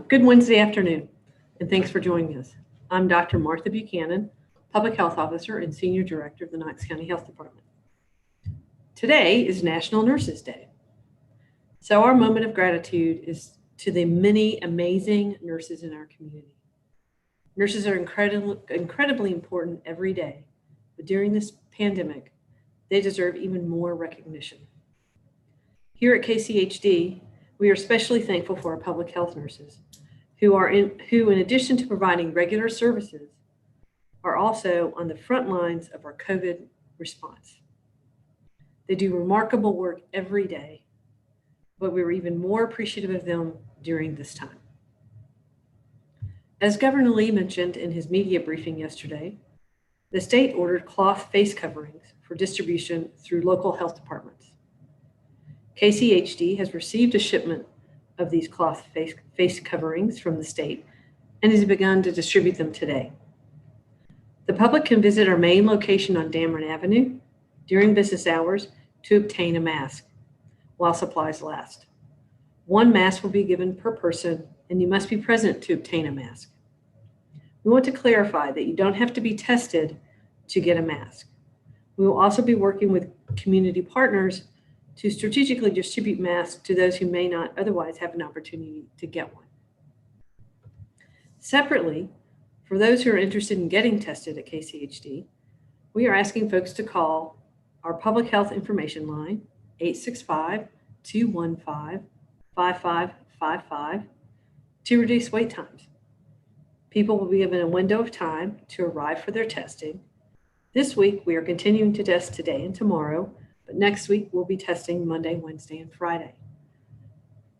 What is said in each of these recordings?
Good Wednesday afternoon, and thanks for joining us. I'm Dr. Martha Buchanan, Public Health Officer and Senior Director of the Knox County Health Department. Today is National Nurses Day. So our moment of gratitude is to the many amazing nurses in our community. Nurses are incredibly important every day, but during this pandemic, they deserve even more recognition. Here at KCHD, we are especially thankful for our public health nurses who, in addition to providing regular services, are also on the front lines of our COVID response. They do remarkable work every day, but we're even more appreciative of them during this time. As Governor Lee mentioned in his media briefing yesterday, the state ordered cloth face coverings for distribution through local health departments. KCHD has received a shipment of these cloth face coverings from the state and has begun to distribute them today. The public can visit our main location on Dameron Avenue during business hours to obtain a mask while supplies last. One mask will be given per person, and you must be present to obtain a mask. We want to clarify that you don't have to be tested to get a mask. We will also be working with community partners to strategically distribute masks to those who may not otherwise have an opportunity to get one. Separately, for those who are interested in getting tested at KCHD, we are asking folks to call our public health information line, 865-215-5555, to reduce wait times. People will be given a window of time to arrive for their testing. This week, we are continuing to test today and tomorrow, but next week we'll be testing Monday, Wednesday, and Friday.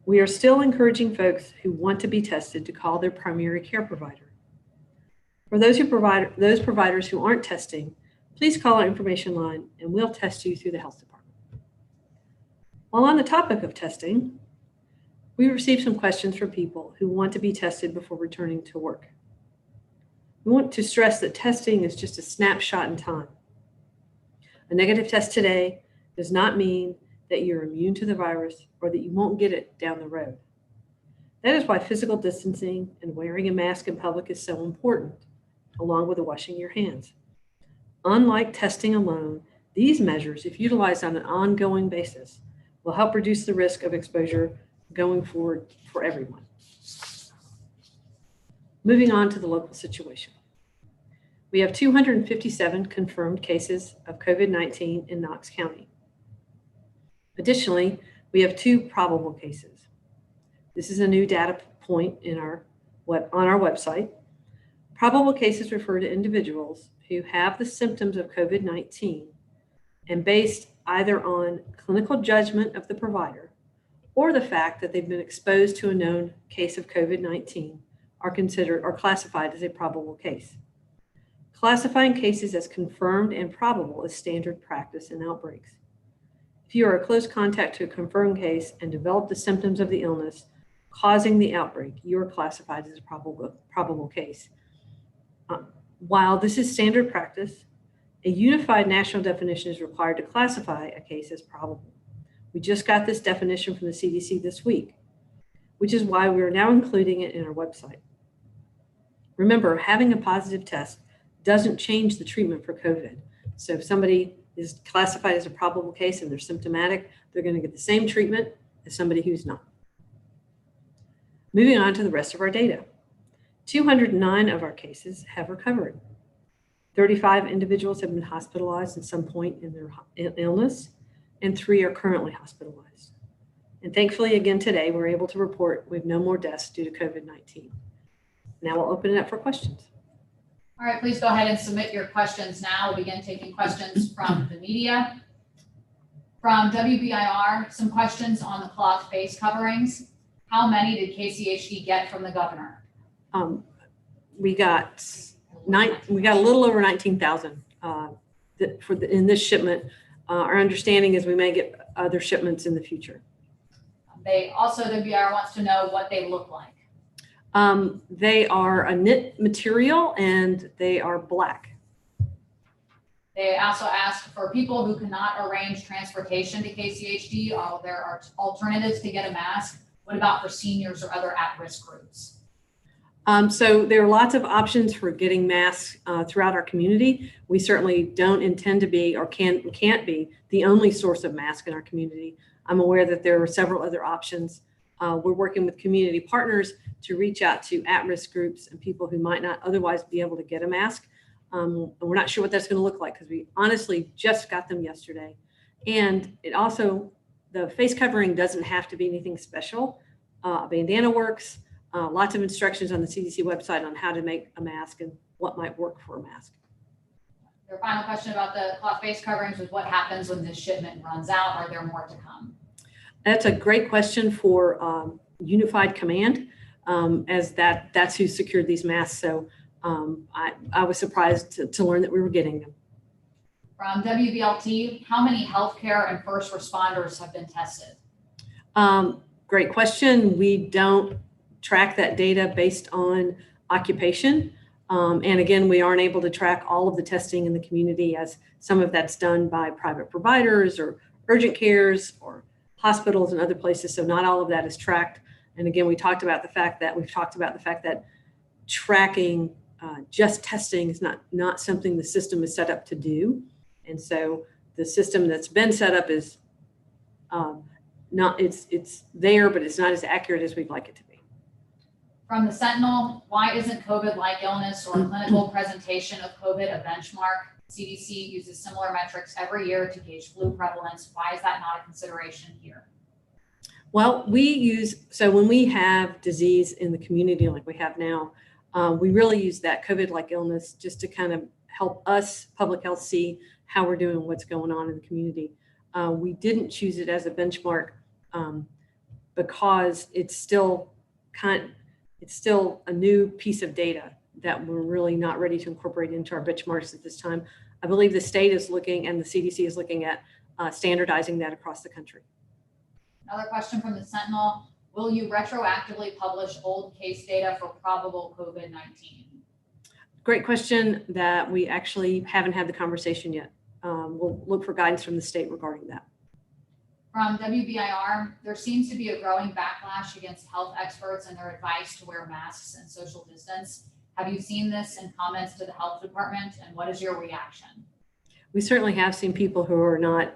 We are still encouraging folks who want to be tested to call their primary care provider. For those providers who aren't testing, please call our information line and we'll test you through the health department. While on the topic of testing, we received some questions from people who want to be tested before returning to work. We want to stress that testing is just a snapshot in time. A negative test today does not mean that you're immune to the virus or that you won't get it down the road. That is why physical distancing and wearing a mask in public is so important, along with washing your hands. Unlike testing alone, these measures, if utilized on an ongoing basis, will help reduce the risk of exposure going forward for everyone. Moving on to the local situation. We have 257 confirmed cases of COVID-19 in Knox County. Additionally, we have 2 probable cases. This is a new data point on our website. Probable cases refer to individuals who have the symptoms of COVID-19 and based either on clinical judgment of the provider or the fact that they've been exposed to a known case of COVID-19 are classified as a probable case. Classifying cases as confirmed and probable is standard practice in outbreaks. If you are a close contact to a confirmed case and develop the symptoms of the illness causing the outbreak, you are classified as a probable case. While this is standard practice, a unified national definition is required to classify a case as probable. We just got this definition from the CDC this week, which is why we are now including it in our website. Remember, having a positive test doesn't change the treatment for COVID. So if somebody is classified as a probable case and they're symptomatic, they're going to get the same treatment as somebody who's not. Moving on to the rest of our data. 209 of our cases have recovered. 35 individuals have been hospitalized at some point in their illness, and 3 are currently hospitalized. And thankfully, again today, we're able to report we have no more deaths due to COVID-19. Now we'll open it up for questions. All right, please go ahead and submit your questions now. We'll begin taking questions from the media. From WBIR, some questions on the cloth face coverings. How many did KCHD get from the governor? We got a little over 19,000 in this shipment. Our understanding is we may get other shipments in the future. WBIR wants to know what they look like. They are a knit material and they are black. They also asked for people who cannot arrange transportation to KCHD. There are alternatives to get a mask. What about for seniors or other at-risk groups? So there are lots of options for getting masks throughout our community. We certainly don't intend to be or can't be the only source of masks in our community. I'm aware that there are several other options. We're working with community partners to reach out to at-risk groups and people who might not otherwise be able to get a mask. And we're not sure what that's going to look like because we honestly just got them yesterday. And it also, the face covering doesn't have to be anything special. Bandana works. Lots of instructions on the CDC website on how to make a mask and what might work for a mask. Your final question about the cloth face coverings was what happens when this shipment runs out? Are there more to come? That's a great question for Unified Command, as that's who secured these masks. So I was surprised to learn that we were getting them. From WVLT, how many healthcare and first responders have been tested? Great question. We don't track that data based on occupation. And again, we aren't able to track all of the testing in the community, as some of that's done by private providers or urgent cares or hospitals and other places. So not all of that is tracked. And again, we've talked about the fact that tracking just testing is not something the system is set up to do. And so the system that's been set up is it's there, but it's not as accurate as we'd like it to be. From the Sentinel, why isn't COVID-like illness or clinical presentation of COVID a benchmark? CDC uses similar metrics every year to gauge flu prevalence. Why is that not a consideration here? Well, so when we have disease in the community like we have now, we really use that COVID-like illness just to kind of help us, public health, see how we're doing, what's going on in the community. We didn't choose it as a benchmark because it's still a new piece of data that we're really not ready to incorporate into our benchmarks at this time. I believe the state is looking and the CDC is looking at standardizing that across the country. Another question from the Sentinel. Will you retroactively publish old case data for probable COVID-19? Great question that we actually haven't had the conversation yet. We'll look for guidance from the state regarding that. From WBIR, there seems to be a growing backlash against health experts and their advice to wear masks and social distance. Have you seen this in comments to the health department, and what is your reaction? We certainly have seen people who are not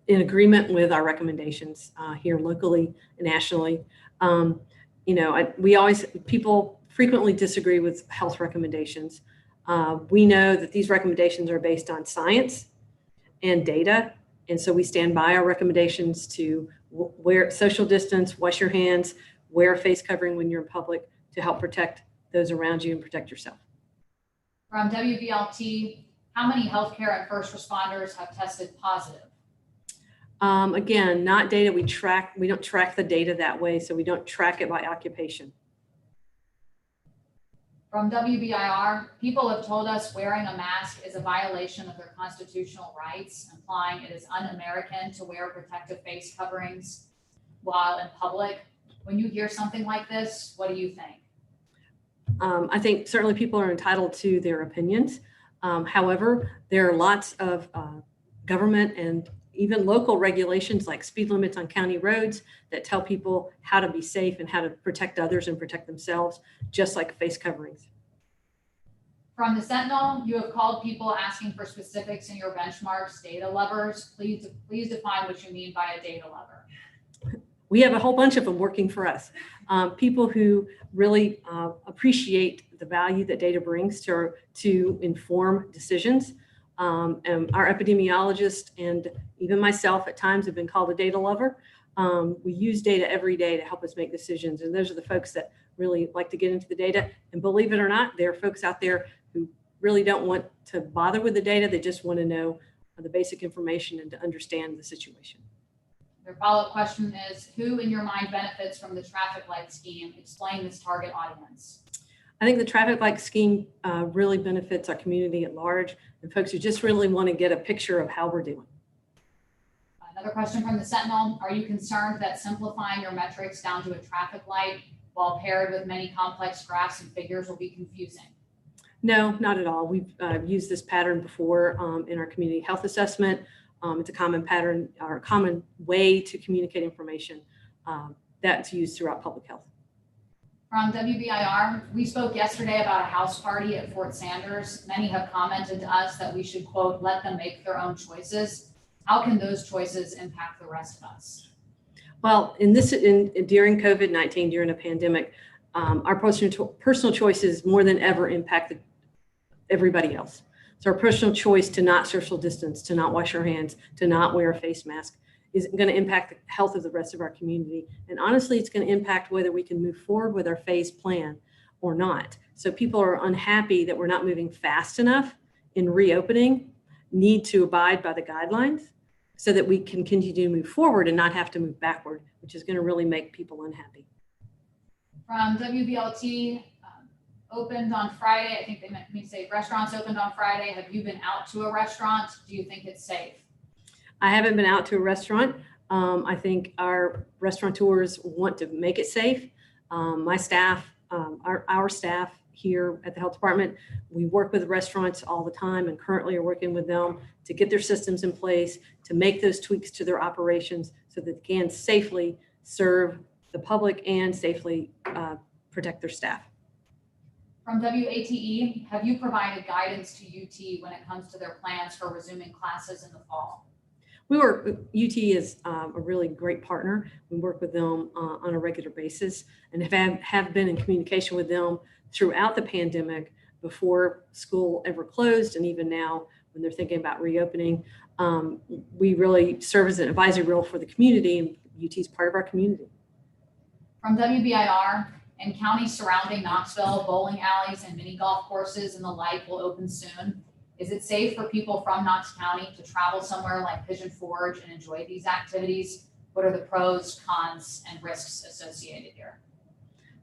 in agreement with our recommendations here locally and nationally. People frequently disagree with health recommendations. We know that these recommendations are based on science and data. And so we stand by our recommendations to wear social distance, wash your hands, wear a face covering when you're in public to help protect those around you and protect yourself. From WVLT, how many healthcare and first responders have tested positive? Again, not data we track. We don't track the data that way, so we don't track it by occupation. From WBIR, people have told us wearing a mask is a violation of their constitutional rights, implying it is un-American to wear protective face coverings while in public. When you hear something like this, what do you think? I think certainly people are entitled to their opinions. However, there are lots of government and even local regulations like speed limits on county roads that tell people how to be safe and how to protect others and protect themselves, just like face coverings. From the Sentinel, you have called people asking for specifics in your benchmarks data lovers. Please define what you mean by a data lover. We have a whole bunch of them working for us. People who really appreciate the value that data brings to inform decisions. And our epidemiologist and even myself at times have been called a data lover. We use data every day to help us make decisions. And those are the folks that really like to get into the data. And believe it or not, there are folks out there who really don't want to bother with the data. They just want to know the basic information and to understand the situation. Their follow-up question is, who in your mind benefits from the traffic light scheme? Explain this target audience. I think the traffic light scheme really benefits our community at large and folks who just really want to get a picture of how we're doing. Another question from the Sentinel. Are you concerned that simplifying your metrics down to a traffic light while paired with many complex graphs and figures will be confusing? No, not at all. We've used this pattern before in our community health assessment. It's a common pattern or a common way to communicate information. that's used throughout public health. From WBIR, we spoke yesterday about a house party at Fort Sanders. Many have commented to us that we should, quote, let them make their own choices. How can those choices impact the rest of us? Well, during COVID-19, during a pandemic, our personal choices more than ever impacted everybody else. So our personal choice to not social distance, to not wash our hands, to not wear a face mask is going to impact the health of the rest of our community. And honestly, it's going to impact whether we can move forward with our phase plan or not. So people are unhappy that we're not moving fast enough in reopening, need to abide by the guidelines so that we can continue to move forward and not have to move backward, which is going to really make people unhappy. From WBLT, opened on Friday. I think they meant me to say restaurants opened on Friday. Have you been out to a restaurant? Do you think it's safe? I haven't been out to a restaurant. I think our restaurateurs want to make it safe. My staff, our staff here at the health department, we work with restaurants all the time and currently are working with them to get their systems in place, to make those tweaks to their operations so that they can safely serve the public and safely protect their staff. From WATE, have you provided guidance to UT when it comes to their plans for resuming classes in the fall? UT is a really great partner. We work with them on a regular basis and have been in communication with them throughout the pandemic before school ever closed, and even now when they're thinking about reopening. We really serve as an advisory role for the community, and UT is part of our community. From WBIR, in counties surrounding Knoxville, bowling alleys and mini golf courses and the like will open soon. Is it safe for people from Knox County to travel somewhere like Pigeon Forge and enjoy these activities? What are the pros, cons, and risks associated here?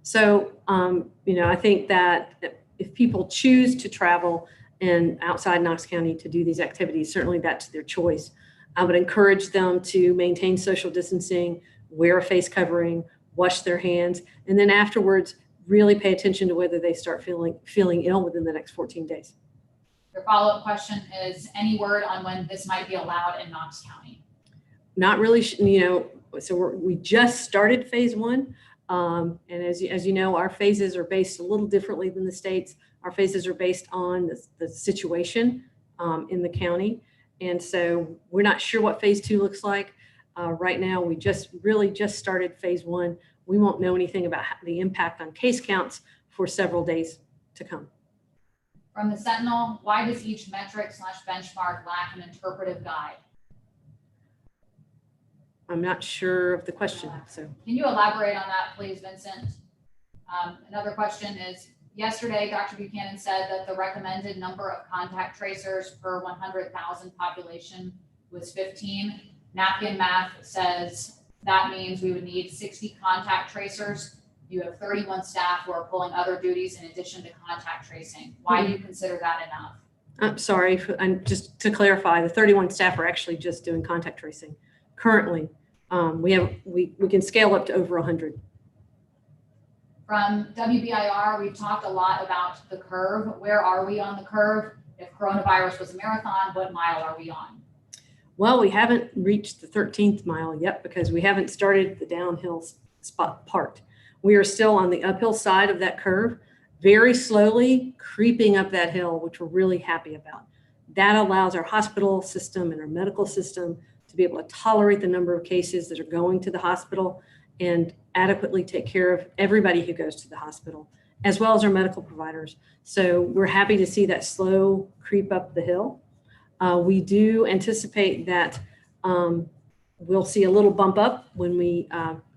So, I think that if people choose to travel and outside Knox County to do these activities, certainly that's their choice. I would encourage them to maintain social distancing, wear a face covering, wash their hands, and then afterwards really pay attention to whether they start feeling ill within the next 14 days. Your follow-up question is, any word on when this might be allowed in Knox County? Not really, so we just started phase one. And as you know, our phases are based a little differently than the states. Our phases are based on the situation in the county. And so we're not sure what phase two looks like. Right now, we just started phase one. We won't know anything about the impact on case counts for several days to come. From the Sentinel, why does each metric/benchmark lack an interpretive guide? I'm not sure of the question. So can you elaborate on that, please, Vincent? Another question is, yesterday, Dr. Buchanan said that the recommended number of contact tracers per 100,000 population was 15. Napkin math says that means we would need 60 contact tracers. You have 31 staff who are pulling other duties in addition to contact tracing. Why do you consider that enough? I'm sorry, just to clarify, the 31 staff are actually just doing contact tracing. Currently, we can scale up to over 100. From WBIR, we've talked a lot about the curve. Where are we on the curve? If coronavirus was a marathon, what mile are we on? Well, we haven't reached the 13th mile yet because we haven't started the downhill part. We are still on the uphill side of that curve, very slowly creeping up that hill, which we're really happy about. That allows our hospital system and our medical system to be able to tolerate the number of cases that are going to the hospital and adequately take care of everybody who goes to the hospital, as well as our medical providers. So we're happy to see that slow creep up the hill. We do anticipate that we'll see a little bump up when we,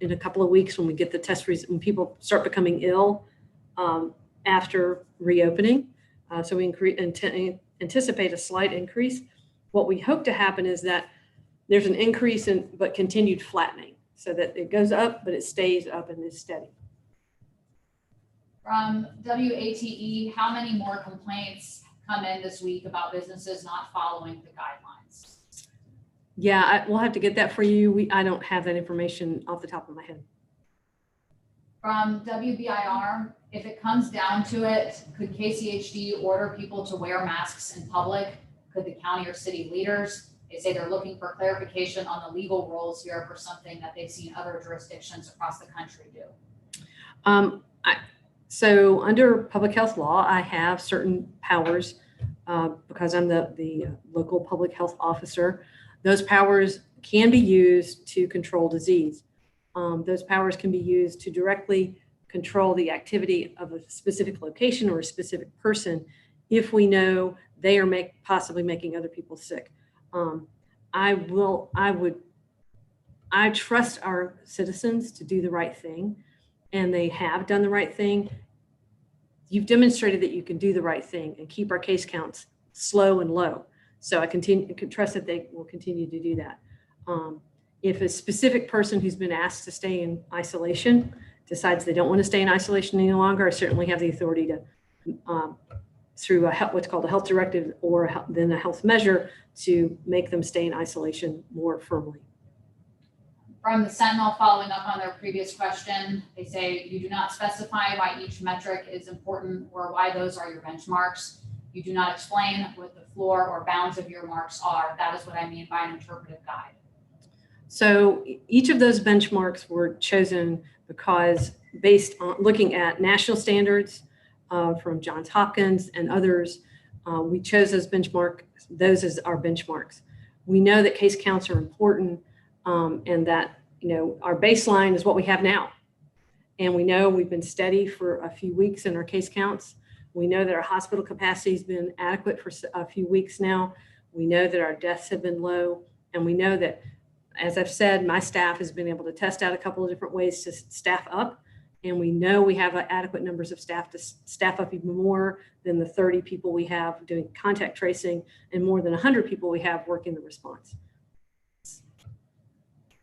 in a couple of weeks, when we get the test results, when people start becoming ill after reopening. So we anticipate a slight increase. What we hope to happen is that there's an increase but continued flattening, so that it goes up, but it stays up and is steady. From WATE, how many more complaints come in this week about businesses not following the guidelines? Yeah, we'll have to get that for you. I don't have that information off the top of my head. From WBIR, if it comes down to it, could KCHD order people to wear masks in public? Could the county or city leaders? They say they're looking for clarification on the legal roles here for something that they've seen other jurisdictions across the country do. So under public health law, I have certain powers because I'm the local public health officer. Those powers can be used to control disease. Those powers can be used to directly control the activity of a specific location or a specific person if we know they are possibly making other people sick. I trust our citizens to do the right thing, and they have done the right thing. You've demonstrated that you can do the right thing and keep our case counts slow and low. So I can trust that they will continue to do that. If a specific person who's been asked to stay in isolation decides they don't want to stay in isolation any longer, I certainly have the authority to, through what's called a health directive or then a health measure, to make them stay in isolation more firmly. From the Sentinel, following up on their previous question, they say you do not specify why each metric is important or why those are your benchmarks. You do not explain what the floor or bounds of your marks are. That is what I mean by an interpretive guide. So each of those benchmarks were chosen because based on looking at national standards from Johns Hopkins and others, we chose those as our benchmarks. We know that case counts are important and that our baseline is what we have now. And we know we've been steady for a few weeks in our case counts. We know that our hospital capacity has been adequate for a few weeks now. We know that our deaths have been low. And we know that, as I've said, my staff has been able to test out a couple of different ways to staff up. And we know we have adequate numbers of staff to staff up even more than the 30 people we have doing contact tracing and more than 100 people we have working the response.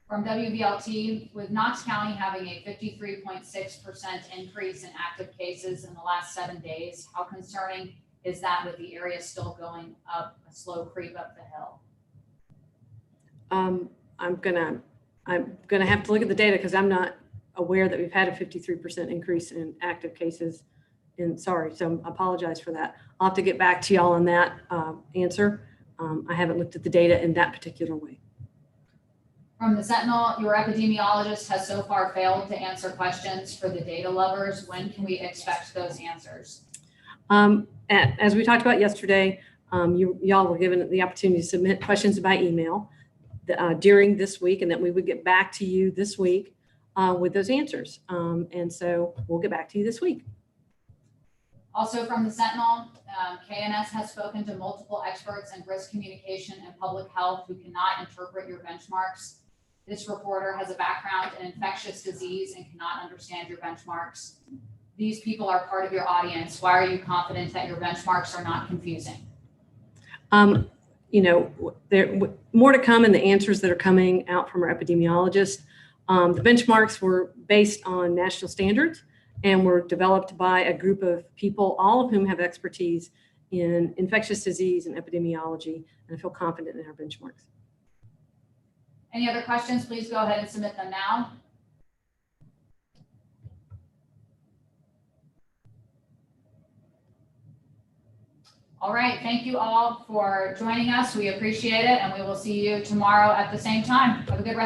From WVLT, with Knox County having a 53.6% increase in active cases in the last 7 days, how concerning is that with the area still going up a slow creep up the hill? I'm gonna have to look at the data because I'm not aware that we've had a 53% increase in active cases. So I apologize for that. I'll have to get back to y'all on that answer. I haven't looked at the data in that particular way. From the Sentinel, your epidemiologist has so far failed to answer questions for the data lovers. When can we expect those answers? As we talked about yesterday, y'all were given the opportunity to submit questions by email during this week, and that we would get back to you this week with those answers. And so we'll get back to you this week. Also from the Sentinel, KNS has spoken to multiple experts in risk communication and public health who cannot interpret your benchmarks. This reporter has a background in infectious disease and cannot understand your benchmarks. These people are part of your audience. Why are you confident that your benchmarks are not confusing? There more to come in the answers that are coming out from our epidemiologist. The benchmarks were based on national standards and were developed by a group of people, all of whom have expertise in infectious disease and epidemiology, and I feel confident in our benchmarks. Any other questions? Please go ahead and submit them now. All right, thank you all for joining us. We appreciate it, and we will see you tomorrow at the same time. Have a good rest.